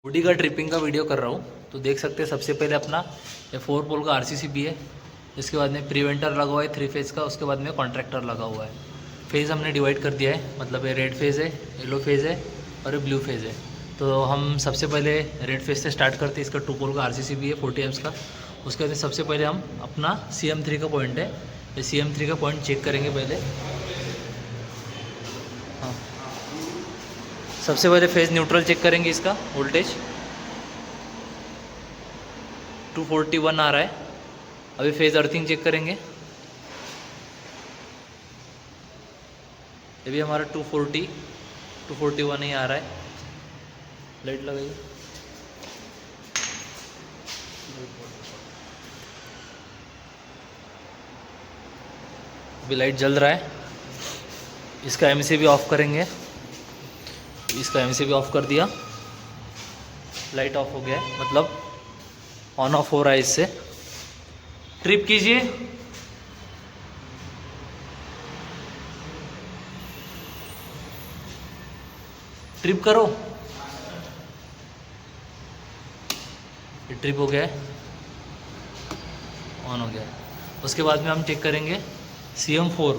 Hoodie का tripping का video कर रहा हूँ। तो देख सकते हैं सबसे पहले अपना ये 4 पोल का आरसीसीबी है। इसके बाद में प्रिवेंटर लगा हुआ है 3 फेज़ का। उसके बाद में कॉन्ट्रैक्टर लगा हुआ है। फेज़ हमने डिवाइड कर दिया है, मतलब ये रेड फेज़ है, येलो फेज़ है और ये ब्लू फेज़ है। तो हम सबसे पहले रेड फेज़ से स्टार्ट करते हैं। इसका 2 पोल का आरसीसीबी है 40 एम्स का। उसके बाद सबसे पहले हम अपना CM3 का पॉइंट है, ये CM3 का पॉइंट चेक करेंगे पहले। हाँ, सबसे पहले फेज़ न्यूट्रल चेक करेंगे। इसका वोल्टेज 241 आ रहा है। अभी फेज़ अर्थिंग चेक करेंगे। ये भी हमारा 241 ही आ रहा है। लाइट लगाइए। अभी लाइट जल रहा है। इसका MCB ऑफ करेंगे। इसका MCB ऑफ कर दिया, लाइट ऑफ हो गया है, मतलब ऑन ऑफ हो रहा है इससे। ट्रिप कीजिए। ट्रिप करो। ये ट्रिप हो गया है, ऑन हो गया है। उसके बाद में हम चेक करेंगे CM4।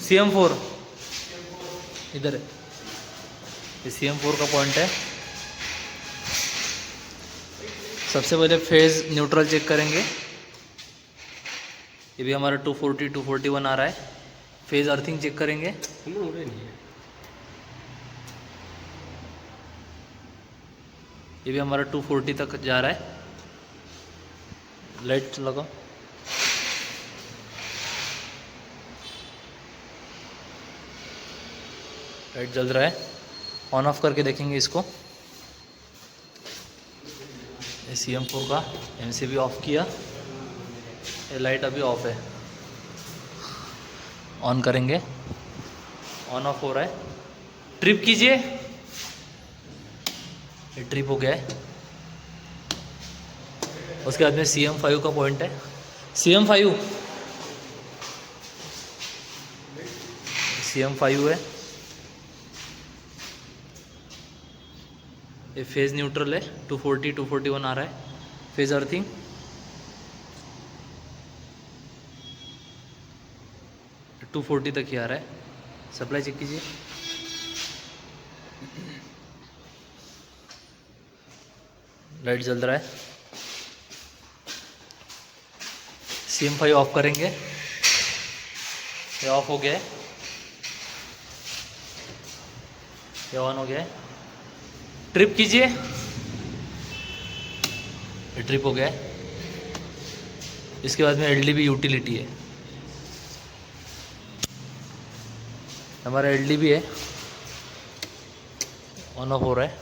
CM4 इधर है, ये CM4 का पॉइंट है। सबसे पहले फेज़ न्यूट्रल चेक करेंगे। ये भी हमारा 241 आ रहा है। फेज़ अर्थिंग चेक करेंगे। ये भी हमारा 240 तक जा रहा है। लाइट लगाओ। लाइट जल रहा है, ऑन ऑफ करके देखेंगे इसको। ये CM4 का MCB ऑफ किया। ये लाइट अभी ऑफ है, ऑन करेंगे। ऑन ऑफ हो रहा है। ट्रिप कीजिए। ये ट्रिप हो गया है। उसके बाद में CM5 का पॉइंट है। CM5 है। ये फेज़ न्यूट्रल है, 241 आ रहा है। फेज़ अर्थिंग टू 40 तक ही आ रहा है। सप्लाई चेक कीजिए। लाइट जल रहा है। CM5 ऑफ करेंगे। ये ऑफ हो गया है, ये ऑन हो गया है। ट्रिप कीजिए। ये ट्रिप हो गया है। इसके बाद में LDB यूटिलिटी है, हमारा LDB है, ऑन ऑफ हो रहा है।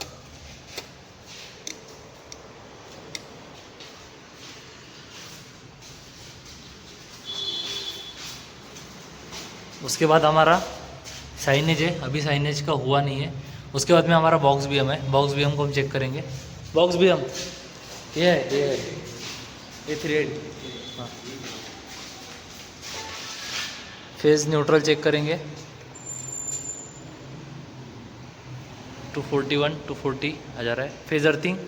उसके बाद हमारा साइनेज है, अभी साइनेज का हुआ नहीं है। उसके बाद में हमारा बॉक्स BM है। बॉक्स BM को हम चेक करेंगे। बॉक्स BM ये है, ये 380। हाँ, फेज़ न्यूट्रल चेक करेंगे। 240 आ जा रहा है। फेज़ अर्थिंग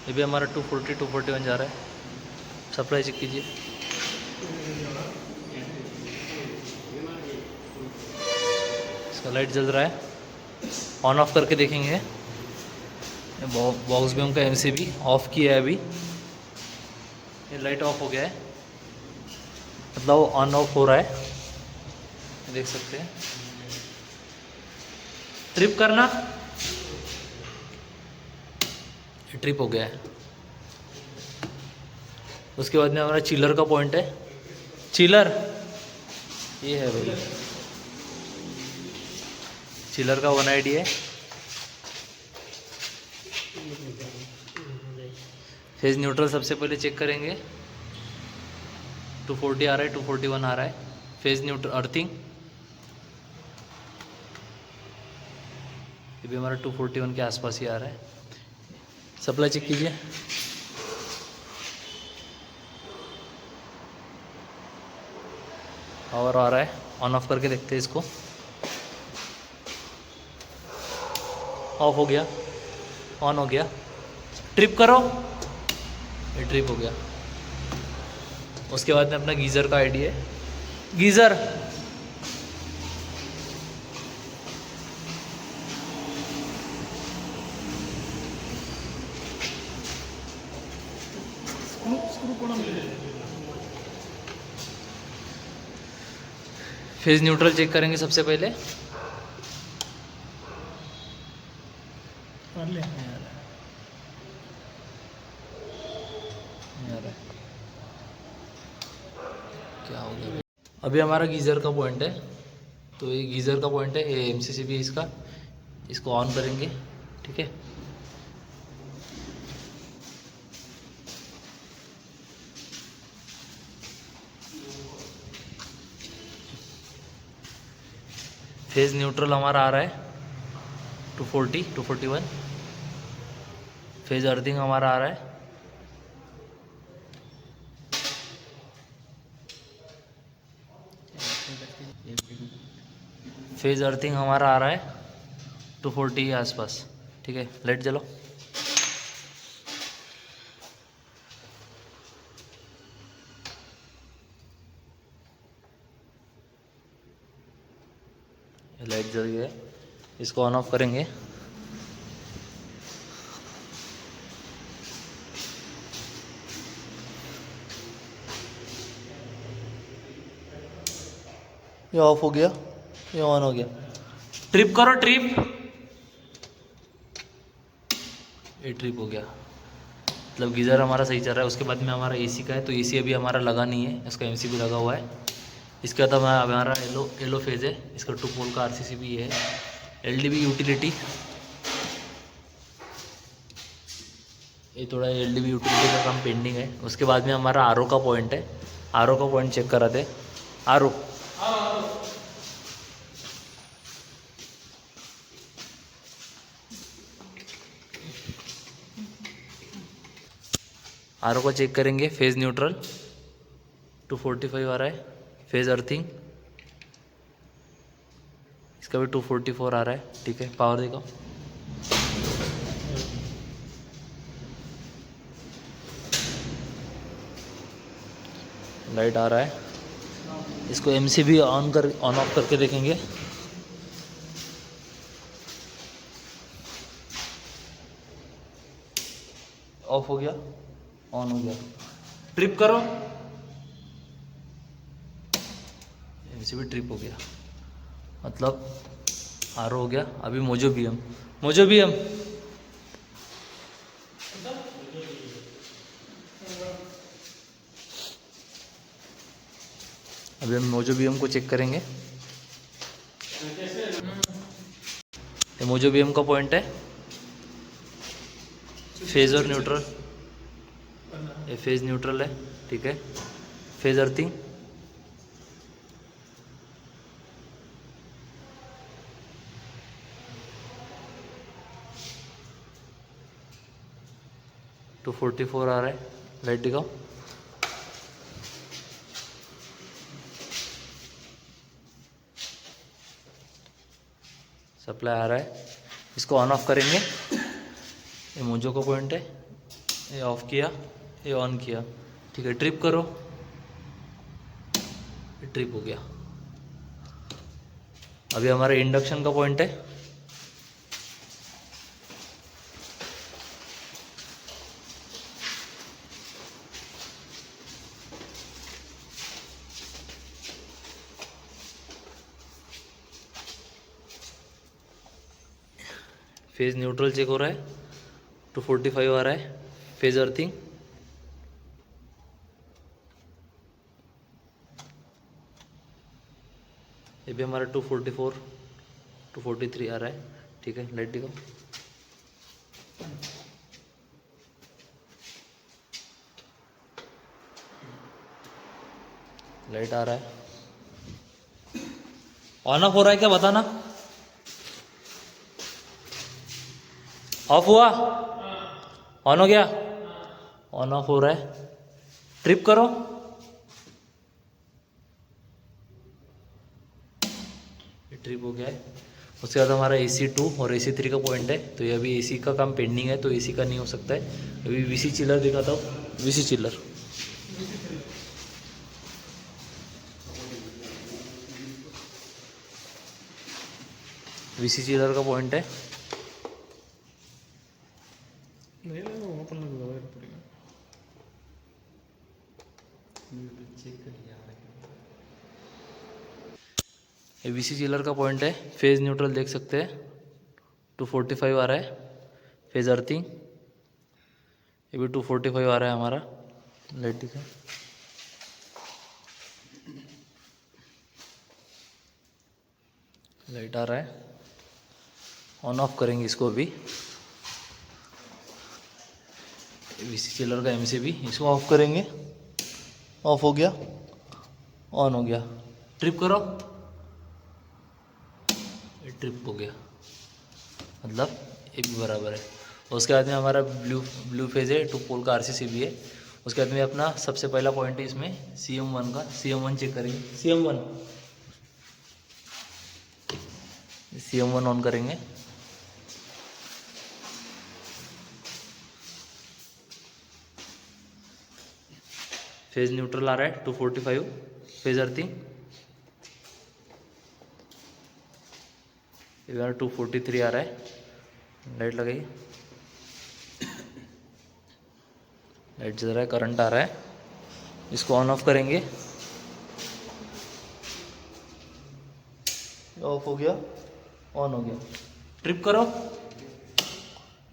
ये भी हमारा 241 जा रहा है। सप्लाई चेक कीजिए। इसका लाइट जल रहा है, ऑन ऑफ करके देखेंगे। बॉक्स BM का MCB ऑफ किया है अभी। ये लाइट ऑफ हो गया है, मतलब ऑन ऑफ हो रहा है, देख सकते हैं। ट्रिप करना। ट्रिप हो गया है। उसके बाद में हमारा चिलर का पॉइंट है। चिलर ये है भाई, चिलर का 1ID है। फेज़ न्यूट्रल सबसे पहले चेक करेंगे। 240 आ रहा है, 241 आ रहा है। फेज़ न्यूट्रल अर्थिंग ये भी हमारा 241 के आसपास ही आ रहा है। सप्लाई चेक कीजिए। पावर आ रहा है, ऑन ऑफ करके देखते हैं इसको। ऑफ हो गया, ऑन हो गया। ट्रिप करो, ये ट्रिप हो गया। उसके बाद में अपना गीज़र का आईडी है, गीज़र फेज न्यूट्रल चेक करेंगे सबसे पहले। क्या हो गया अभी हमारा गीज़र का पॉइंट है, तो ये गीज़र का पॉइंट है, ये एमसीसीबी है इसका। इसको ऑन करेंगे, ठीक है। फेज न्यूट्रल हमारा आ रहा है 240 241। फेज अर्थिंग हमारा आ रहा है, फेज अर्थिंग हमारा आ रहा है 240 के आसपास, ठीक है। लाइट जलो। लाइट जल गई है, इसको ऑन ऑफ करेंगे। ये ऑफ हो गया, ये ऑन हो गया। ट्रिप करो, ट्रिप। ये ट्रिप हो गया, मतलब गीज़र हमारा सही चल रहा है। उसके बाद में हमारा एसी का है, तो एसी अभी हमारा लगा नहीं है, इसका एमसीबी लगा हुआ है। इसके बाद हमारा येलो फेज है, इसका 2 पोल का आरसीसीबी है। एलडीबी यूटिलिटी, ये थोड़ा एलडीबी यूटिलिटी का काम पेंडिंग है। उसके बाद में हमारा आरओ का पॉइंट है, आरओ का पॉइंट चेक करा थे। आरओ आरओ को चेक करेंगे। फेज न्यूट्रल 245 आ रहा है। फेज अर्थिंग इसका भी 244 आ रहा है, ठीक है। पावर देखो, लाइट आ रहा है। इसको एमसीबी ऑन ऑफ करके देखेंगे। ऑफ हो गया, ऑन हो गया। ट्रिप करो, एमसीबी ट्रिप हो गया, मतलब आर हो गया। अभी मोजो बीएम अभी हम मोजो बीएम को चेक करेंगे। ये मोजो बीएम का पॉइंट है, फेज और न्यूट्रल। ये फेज न्यूट्रल है, ठीक है। फेज अर्थिंग टू 44 आ रहा है। लाइट दिखाओ। सप्लाई आ रहा है, इसको ऑन ऑफ करेंगे। ये मोजो का पॉइंट है, ये ऑफ किया, ये ऑन किया, ठीक है। ट्रिप करो, ये ट्रिप हो गया। अभी हमारा इंडक्शन का पॉइंट है, फेज न्यूट्रल चेक हो रहा है, 245 आ रहा है। फेज अर्थिंग ये भी हमारा 244 243 आ रहा है, ठीक है। लाइट दिखाओ। लाइट आ रहा है, ऑन ऑफ हो रहा है क्या बताना। ऑफ हुआ, ऑन हो गया, ऑन ऑफ हो रहा है। ट्रिप करो, ट्रिप हो गया है। उसके बाद हमारा AC2 और AC3 का पॉइंट है, तो ये अभी AC का काम पेंडिंग है, तो AC का नहीं हो सकता है। अभी VC चिलर दिखाता हूँ, VC चिलर। VC चिलर का पॉइंट है, ये VC चिलर का पॉइंट है। फेज़ न्यूट्रल देख सकते हैं, 245 आ रहा है। फेज़ अर्थिंग ये भी 245 आ रहा है हमारा। लाइट दिखा, लाइट आ रहा है। ऑन ऑफ करेंगे इसको अभी। VC चिलर का MCB, इसको ऑफ करेंगे। ऑफ हो गया, ऑन हो गया। ट्रिप करो, ट्रिप हो गया, मतलब ये भी बराबर है। उसके बाद में हमारा ब्लू फेज है, 2 पोल का RCCB है। उसके बाद में अपना सबसे पहला पॉइंट है इसमें CM1 का। CM1 चेक करेंगे, CM1 ऑन करेंगे। फेज न्यूट्रल आ रहा है 245। फेज अर्थिंग 243 आ रहा है। लाइट लगाइए, लाइट जल रहा है, करंट आ रहा है। इसको ऑन ऑफ करेंगे। ऑफ हो गया, ऑन हो गया। ट्रिप करो,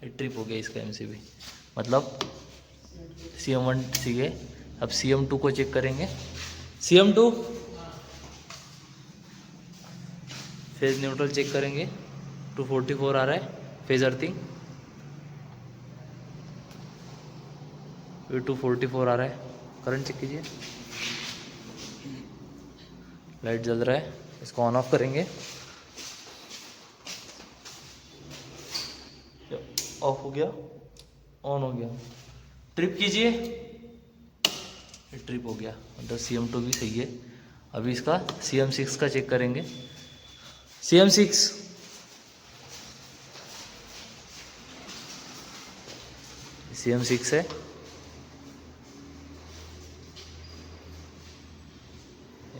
ये ट्रिप हो गया इसका MCB, मतलब CM1 सीखे। अब CM2 को चेक करेंगे। CM2 फेज न्यूट्रल चेक करेंगे, 244 आ रहा है। फेज अर्थिंग ये 244 आ रहा है। करंट चेक कीजिए, लाइट जल रहा है। इसको ऑन ऑफ करेंगे। ऑफ हो गया, ऑन हो गया। ट्रिप कीजिए, ट्रिप हो गया, मतलब CM2 भी सही है। अभी इसका CM6 का चेक करेंगे। CM6 CM6 है।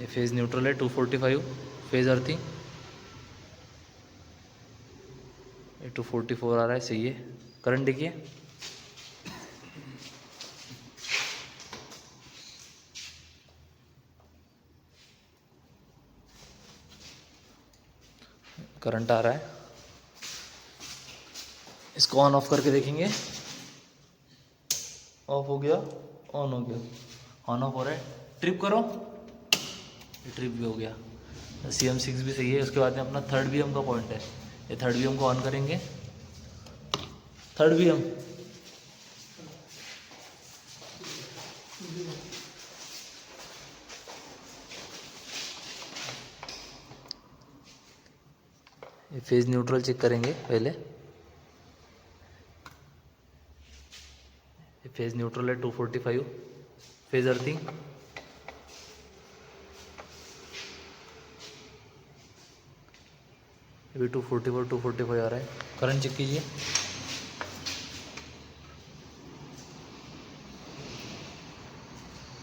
ये फेज न्यूट्रल है, 245। फेज अर्थिंग ये 244 आ रहा है, सही है। करंट देखिए, करंट आ रहा है। इसको ऑन ऑफ करके देखेंगे। ऑफ हो गया, ऑन हो गया, ऑन ऑफ हो रहा है। ट्रिप करो, ट्रिप भी हो गया। CM6 भी सही है। उसके बाद में अपना थर्ड BM का पॉइंट है। ये थर्ड BM को ऑन करेंगे। थर्ड BM ये फेज न्यूट्रल चेक करेंगे पहले। ये फेज न्यूट्रल है, 245। फेज अर्थिंग ये भी 244 आ रहा है। करंट चेक कीजिए,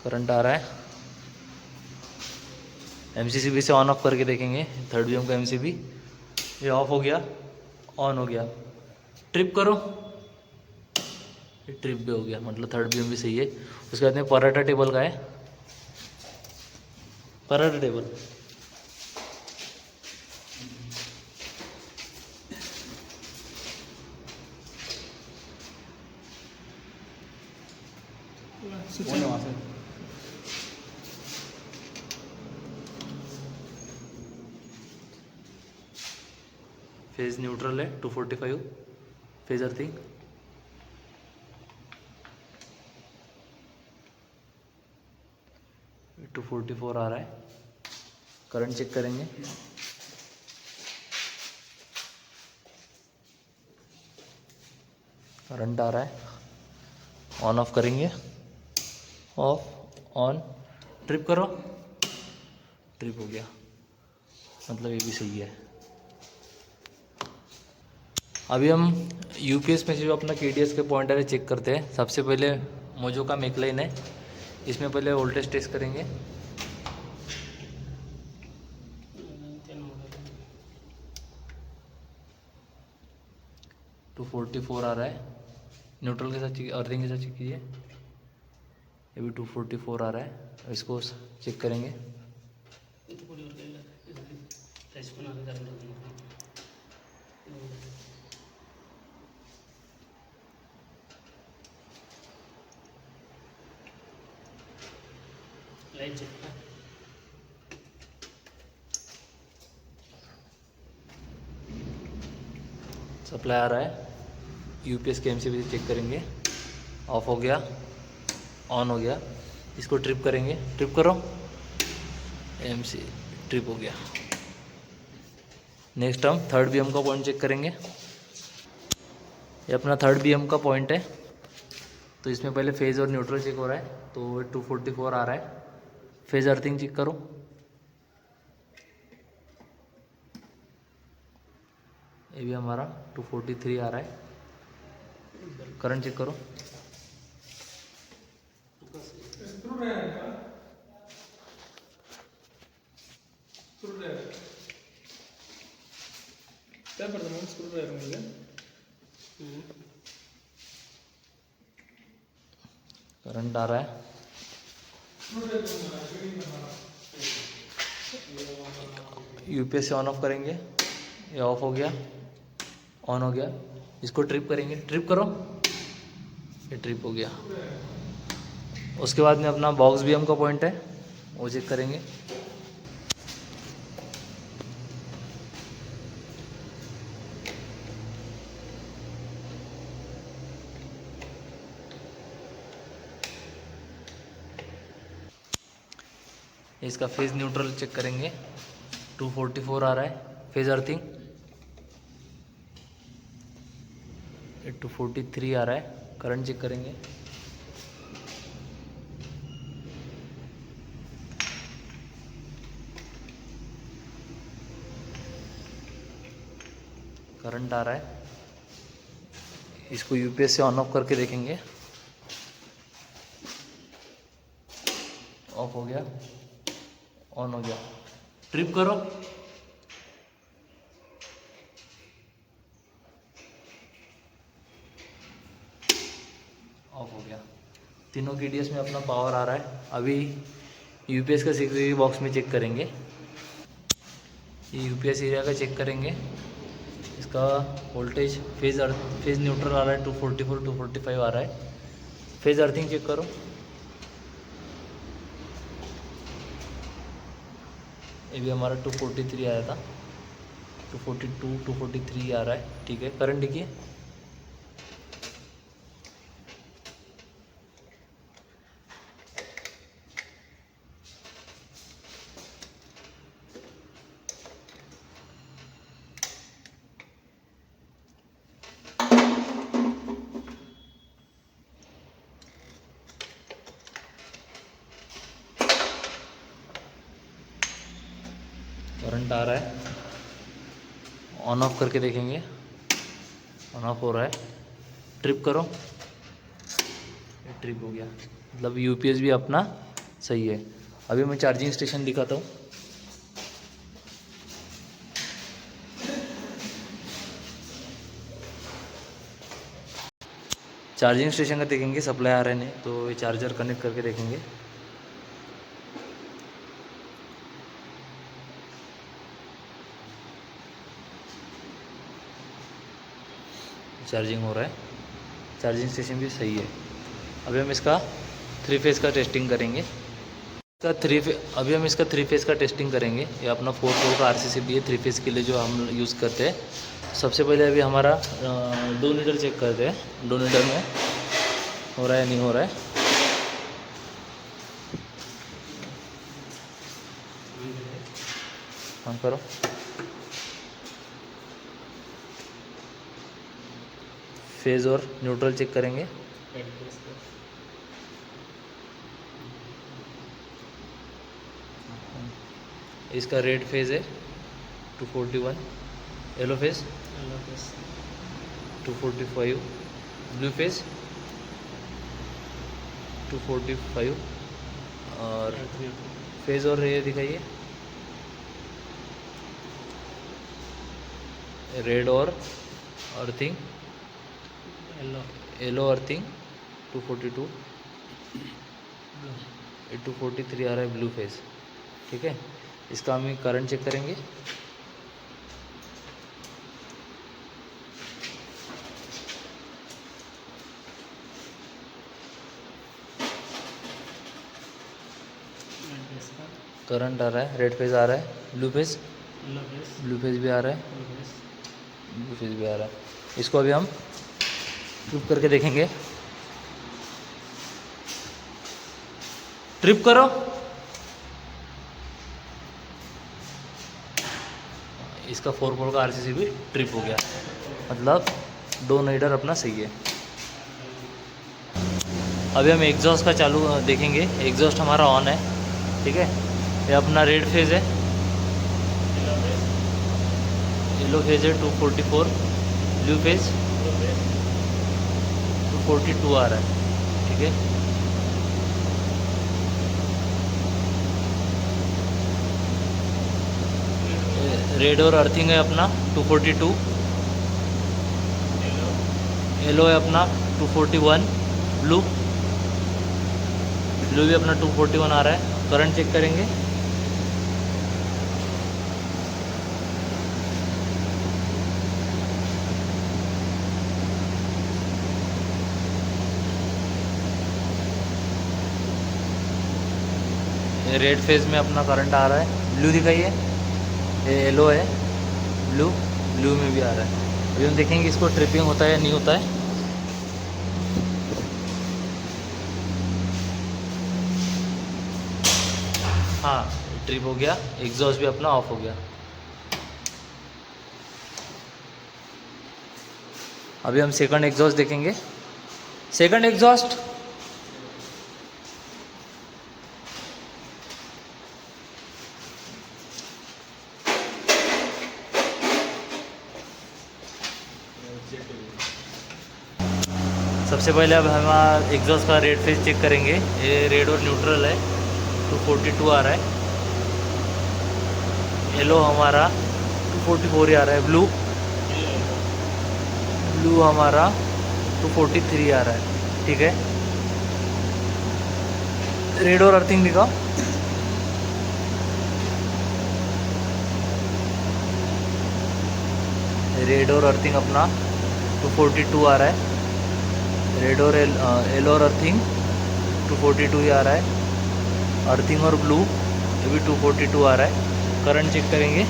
करंट आ रहा है। MCCB से ऑन ऑफ करके देखेंगे। थर्ड BM का MCB ये ऑफ हो गया, ऑन हो गया। ट्रिप करो, ये ट्रिप भी हो गया, मतलब थर्ड BM भी सही है। उसके बाद में पराठा टेबल का है। पराठा टेबल फेज न्यूट्रल है, 245। फेज अर्थिंग 244 आ रहा है। करंट चेक करेंगे। करंट आ रहा है, ऑन ऑफ करेंगे। Of, on. ट्रिप करो, ट्रिप हो गया। मतलब ये भी सही है। अभी हम यूपीएस में जो अपना केडीएस के पॉइंटर है चेक करते हैं। सबसे पहले मोजो का मैकलाइन है, इसमें पहले वोल्टेज टेस्ट करेंगे। 244 आ रहा है। न्यूट्रल के साथ अर्थिंग के साथ चेक कीजिए, ये भी 244 आ रहा है। इसको चेक करेंगे। सप्लाई आ रहा है। यूपीएस के एमसीबी से चेक करेंगे। ऑफ हो गया, ऑन हो गया। इसको ट्रिप करेंगे, ट्रिप करो, एमसी ट्रिप हो गया। नेक्स्ट हम थर्ड बीएम का पॉइंट चेक करेंगे। ये अपना थर्ड बीएम का पॉइंट है, तो इसमें पहले फेज़ और न्यूट्रल चेक हो रहा है, तो 244 आ रहा है। फेज़ अर्थिंग चेक करो, ये भी हमारा 243 आ रहा है। करंट चेक करो, करंट आ रहा है। यूपीएस से ऑन ऑफ करेंगे, ये ऑफ हो गया, ऑन हो गया। इसको ट्रिप करेंगे, ट्रिप करो, ये ट्रिप हो गया। उसके बाद में अपना बॉक्स बीएम का पॉइंट है, वो चेक करेंगे। इसका फेज़ न्यूट्रल चेक करेंगे, 244 आ रहा है। फेज़ अर्थिंग 243 आ रहा है। करंट चेक करेंगे, करंट आ रहा है। इसको यूपीएस से ऑन ऑफ करके देखेंगे। ऑफ हो गया, ऑन हो गया। ट्रिप करो, ऑफ हो गया। तीनों केडीएस में अपना पावर आ रहा है। अभी यूपीएस का सिक्योरिटी बॉक्स में चेक करेंगे। ये यूपीएस एरिया का चेक करेंगे। इसका वोल्टेज फेज़ न्यूट्रल आ रहा है, 244 245 आ रहा है। फेज़ अर्थिंग चेक करो, ये भी हमारा 243 आया था, 242 243 आ रहा है। ठीक है, करंट देखिए, करंट आ रहा है। ऑन ऑफ करके देखेंगे, ऑन ऑफ हो रहा है। ट्रिप करो, ट्रिप हो गया। मतलब यूपीएस भी अपना सही है। अभी मैं चार्जिंग स्टेशन दिखाता हूँ। चार्जिंग स्टेशन का देखेंगे, सप्लाई आ रहा है नहीं, तो ये चार्जर कनेक्ट करके देखेंगे। चार्जिंग हो रहा है, चार्जिंग स्टेशन भी सही है। अभी हम इसका 3 फेज़ का टेस्टिंग करेंगे। अभी हम इसका 3 फेज़ का टेस्टिंग करेंगे। ये अपना 4 पोल का आरसीसीबी है 3 फेज़ के लिए जो हम यूज़ करते हैं। सबसे पहले अभी हमारा डोनेटर चेक करते हैं, डोनेटर में हो रहा है नहीं हो रहा है। ऑन करो, फेज़ और न्यूट्रल चेक करेंगे। इसका रेड फेज़ है, 241, yellow phase yellow face 245, blue phase 245 और फेज और ये दिखाइए, रेड और earthing, yellow yellow earthing 242, blue 243 आ रहा है ब्लू फेज। ठीक है, इसका हम करंट चेक करेंगे। रेड फेस का करंट आ रहा है, रेड फेज आ रहा है, येलो फेस ब्लू फेज भी आ रहा है, ब्लू फेस ब्लू फेज भी आ रहा है। इसको अभी हम ट्रिप करके देखेंगे। ट्रिप करो। इसका 4 पोल का आरसीसी भी ट्रिप हो गया, मतलब 2 नाइडर अपना सही है। अभी हम एग्जॉस्ट का चालू देखेंगे। एग्जॉस्ट हमारा ऑन है। ठीक है, ये अपना रेड फेज है, येलो फेज है 244, ब्लू फेज 242 आ रहा है। ठीक है, रेड और अर्थिंग है अपना 242, येलो है अपना 241, ब्लू भी अपना 241 आ रहा है। करंट चेक करेंगे। ये रेड फेज में अपना करंट आ रहा है। ब्लू दिखाइए, ये येलो है, ब्लू में भी आ रहा है। अभी हम देखेंगे इसको ट्रिपिंग होता है या नहीं होता है। हाँ, ट्रिप हो गया, एग्जॉस्ट भी अपना ऑफ हो गया। अभी हम सेकंड एग्जॉस्ट देखेंगे। सेकंड एग्जॉस्ट सबसे पहले अब हम एग्जॉस्ट का रेड फेज चेक करेंगे। ये रेड और न्यूट्रल है, 242 आ रहा है। येलो हमारा 244 आ रहा है। ब्लू हमारा 243 आ रहा है। ठीक है, रेड और अर्थिंग दिखाओ। रेड और अर्थिंग अपना 242 आ रहा है। रेड और येलो और अर्थिंग 242 ही आ रहा है। अर्थिंग और ब्लू ये भी 242 आ रहा है। करंट चेक करेंगे।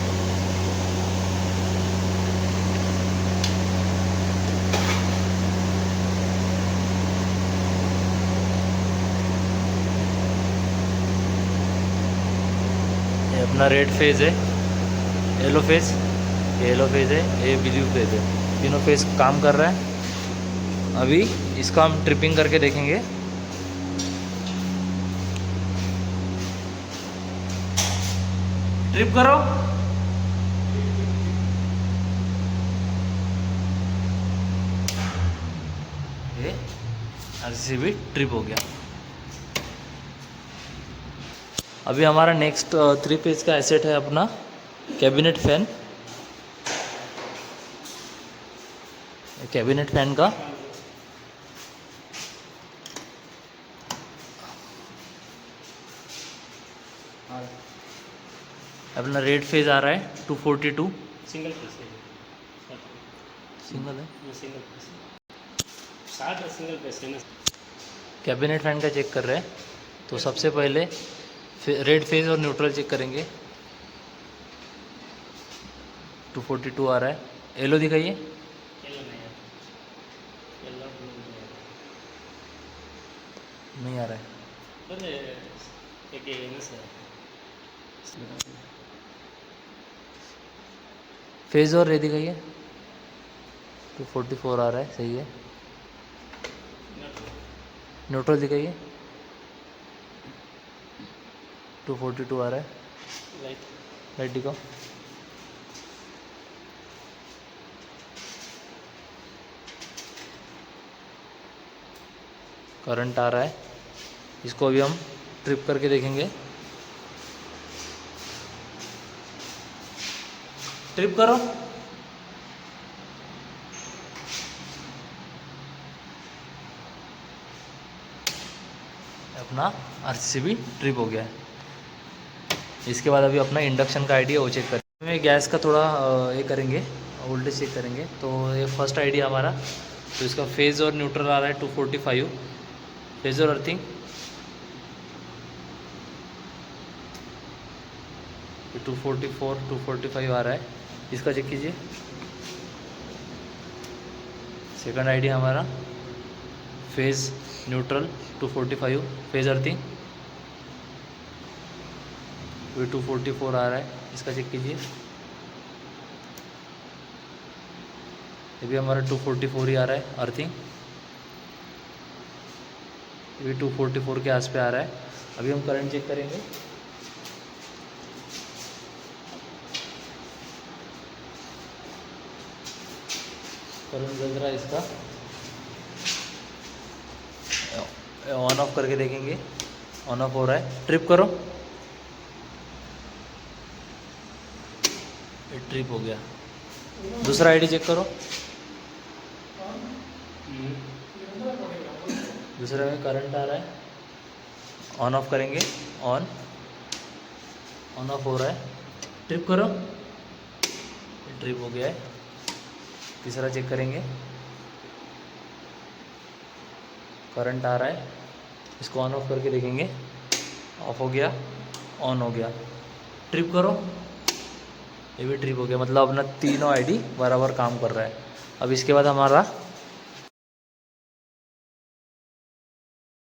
ये अपना रेड फेज है, येलो फेज, येलो फेज है, ये ब्लू फेज है। तीनों फेज काम कर रहा है। अभी इसका हम ट्रिपिंग करके देखेंगे। ट्रिप करो। ये आरसीसी भी ट्रिप हो गया। अभी हमारा नेक्स्ट 3 फेज का एसेट है अपना कैबिनेट फैन। कैबिनेट फैन का अपना रेड फेज आ रहा है 242, सिंगल फेस है, सिंगल है। ये सिंगल फेस 60 सिंगल फेस है ना। कैबिनेट फैन का चेक कर रहे हैं, तो सबसे पहले रेड फेज और न्यूट्रल चेक करेंगे। 242 आ रहा है। येलो दिखाइए। येलो नहीं है, येलो ब्लू नहीं आ रहा है। अरे एक ये ना सर फेज और रे दिखाइए। 244 आ रहा है, सही है। न्यूट्रल दिखाइए। 242 आ रहा है। लाइट लाइट दिखाओ। करंट आ रहा है, इसको अभी हम ट्रिप करके देखेंगे। ट्रिप करो। अपना आरसीसीबी ट्रिप हो गया है। इसके बाद अभी अपना इंडक्शन का आईडी है वो चेक करेंगे। में गैस का थोड़ा ये करेंगे, वोल्टेज चेक करेंगे। तो ये फर्स्ट आईडी हमारा, तो इसका फेज़ और न्यूट्रल आ रहा है 245, फेज़ और अर्थिंग 244 245 आ रहा है, इसका चेक कीजिए। सेकंड आईडी हमारा फेज़ न्यूट्रल 245, फेज़ अर्थिंग 244 आ रहा है, इसका चेक कीजिए। ये भी हमारा 244 ही आ रहा है अर्थिंग, ये भी 244 के आस पे आ रहा है। अभी हम करंट चेक करेंगे। करंट चल रहा है इसका, ऑन ऑफ करके देखेंगे। ऑन ऑफ हो रहा है, ट्रिप करो। ये ट्रिप हो गया। दूसरा आईडी चेक करो। दूसरे में करंट आ रहा है, ऑन ऑफ करेंगे। ऑन ऑफ हो रहा है, ट्रिप करो। ये ट्रिप हो गया है। तीसरा चेक करेंगे। करंट आ रहा है, इसको ऑन ऑफ करके देखेंगे। ऑफ हो गया, ऑन हो गया, ट्रिप करो। ये भी ट्रिप हो गया। मतलब अपना तीनों आईडी बराबर काम कर रहा है। अब इसके बाद हमारा